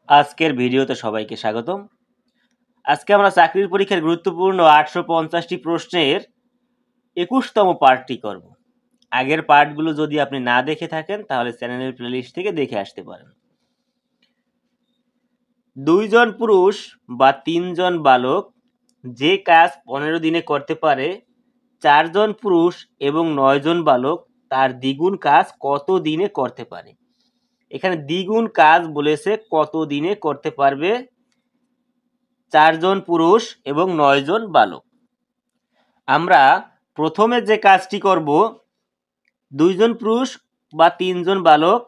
আজকের ভিডিওতে সবাইকে স্বাগতম। আজকে আমরা চাকরির পরীক্ষার গুরুত্বপূর্ণ 850টি প্রশ্নের 21তম পার্টটি করব। আগের পার্টগুলো যদি আপনি না দেখে থাকেন তাহলে চ্যানেলের প্লেলিস্ট থেকে দেখে আসতে পারেন। 2 জন পুরুষ বা 3 জন বালক যে কাজ 15 দিনে করতে পারে, 4 জন পুরুষ এবং 9 জন বালক তার দ্বিগুণ কাজ কত দিনে করতে পারে। এখানে দ্বিগুণ কাজ বলেছে, কত দিনে করতে পারবে 4 জন পুরুষ এবং 9 জন বালক। আমরা প্রথমে যে কাজটি করব, 2 জন পুরুষ বা 3 জন বালক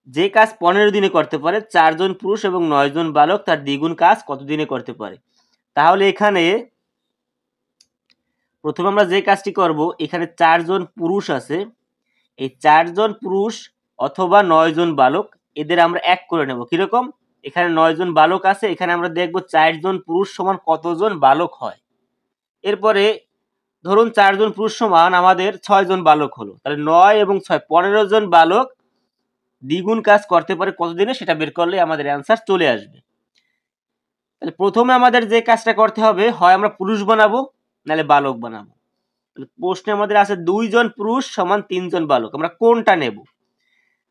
যে কাজ 15 দিনে করতে পারে, 4 জন পুরুষ এবং 9 জন বালক তার দ্বিগুণ কাজ কত দিনে করতে পারে। তাহলে এখানে প্রথমে আমরা যে কাজটি করব, এখানে 4 জন পুরুষ আছে, এই 4 জন পুরুষ অথবা 9 জন বালক এদের আমরা এক করে নেব। কিরকম? এখানে 9 জন বালক আছে, এখানে আমরা দেখব 4 জন পুরুষ সমান কতজন বালক হয়। এরপরে ধরুন 4 জন পুরুষ সমান আমাদের 6 জন বালক হলো, তাহলে 9 এবং 6 15 জন বালক দ্বিগুণ কাজ করতে পারে কত দিনে, সেটা বের করলে আমাদের অ্যান্সার চলে আসবে। তাহলে প্রথমে আমাদের যে কাজটা করতে হবে, হয় আমরা পুরুষ বানাবো নাহলে বালক বানাবো। প্রশ্নে আমাদের আছে 2 জন পুরুষ সমান 3 জন বালক, আমরা কোনটা নেব?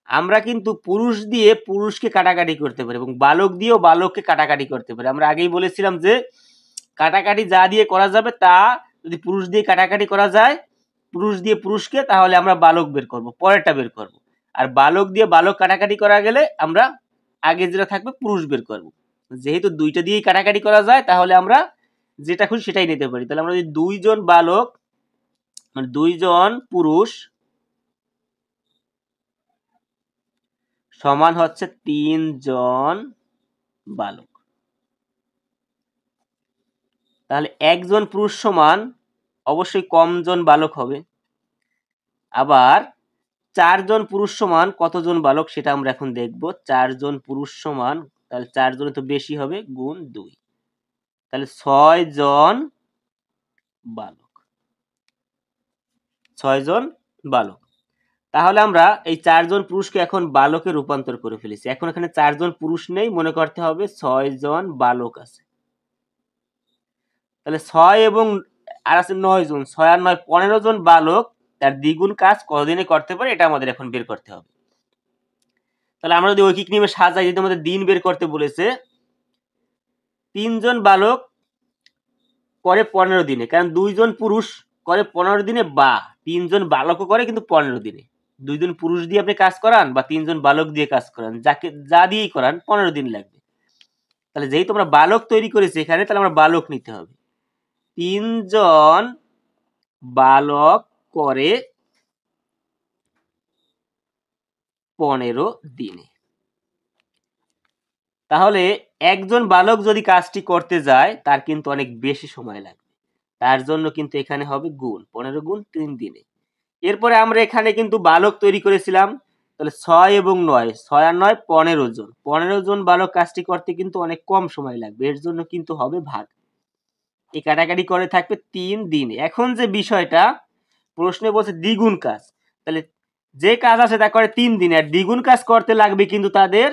আমরা কিন্তু পুরুষ দিয়ে পুরুষকে কাটাকাটি করতে পারি এবং বালক দিয়েও বালককে কাটাকাটি করতে পারি। আমরা আগেই বলেছিলাম যে কাটাকাটি যা দিয়ে করা যাবে তা যদি পুরুষ দিয়ে কাটাকাটি করা যায়, পুরুষ দিয়ে পুরুষকে, তাহলে আমরা বালক বের করব, পরেরটা বের করব। আর বালক দিয়ে বালক কাটাকাটি করা গেলে আমরা আগে যেটা থাকবে পুরুষ বের করব। যেহেতু দুইটা দিয়েই কাটাকাটি করা যায়, তাহলে আমরা যেটা খুশি সেটাই নিতে পারি। তাহলে আমরা যদি 2 জন বালক মানে 2 জন পুরুষ সমান হচ্ছে 3 জন বালক, তাহলে একজন পুরুষ সমান অবশ্যই কম জন বালক হবে। আবার 4 জন পুরুষ সমান কতজন বালক সেটা আমরা এখন দেখব। 4 জন পুরুষ সমান, তাহলে 4 জন তো বেশি হবে, গুণ 2, তাহলে 6 জন বালক, 6 জন বালক। তাহলে আমরা এই 4 জন পুরুষকে এখন বালকে রূপান্তর করে ফেলেছি। এখন এখানে 4 জন পুরুষ নেই, মনে করতে হবে 6 জন বালক আছে। তাহলে 6 এবং আর আছে 9 জন, 6 আর 9 15 জন বালক তার দ্বিগুণ কাজ কতদিনে করতে পারে, এটা আমাদের এখন বের করতে হবে। তাহলে আমরা যদি ঐকিক নিয়মে সাজাই, যদি আমাদের দিন বের করতে বলেছে, 3 জন বালক করে 15 দিনে, কারণ 2 জন পুরুষ করে 15 দিনে, বা 3 জন বালকও করে কিন্তু 15 দিনে। 2 জন পুরুষ দিয়ে আপনি কাজ করান বা 3 জন বালক দিয়ে কাজ করান, যাকে যা দিয়েই করান 15 দিন লাগবে। তাহলে যেহেতু আমরা বালক তৈরি করেছি এখানে, তাহলে আমরা বালক নিতে হবে। 3 জন বালক করে 15 দিনে। তাহলে একজন বালক যদি কাজটি করতে যায় তার কিন্তু অনেক বেশি সময় লাগবে, তার জন্য কিন্তু এখানে হবে গুণ 15 গুণ 3 দিনে। এরপরে আমরা এখানে কিন্তু বালক তৈরি করেছিলাম, তাহলে 6 এবং 9, 6 আর 9 15 জন, 15 জন বালক কাজটি করতে কিন্তু অনেক কম সময় লাগবে, এর জন্য কিন্তু হবে ভাগ। এই কাটাকাটি করে থাকবে 3 দিনে। এখন যে বিষয়টা প্রশ্নে বলছে দ্বিগুণ কাজ, তাহলে যে কাজ আছে তা করে 3 দিনে, আর দ্বিগুণ কাজ করতে লাগবে কিন্তু তাদের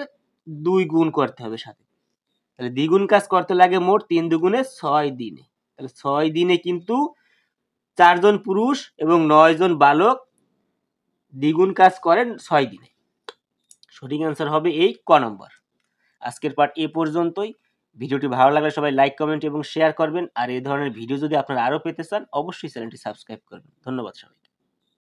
2 গুণ করতে হবে সাথে। তাহলে দ্বিগুণ কাজ করতে লাগে মোট 3 দুগুণে 6 দিনে। তাহলে 6 দিনে কিন্তু 4 জন পুরুষ এবং 9 জন বালক দ্বিগুণ কাজ করেন 6 দিনে। সঠিক অ্যান্সার হবে এই ক নম্বর। আজকের পার্ট এ পর্যন্তই। ভিডিওটি ভালো লাগলে সবাই লাইক, কমেন্ট এবং শেয়ার করবেন। আর এই ধরনের ভিডিও যদি আপনারা আরও পেতে চান অবশ্যই চ্যানেলটি সাবস্ক্রাইব করবেন। ধন্যবাদ সবাই।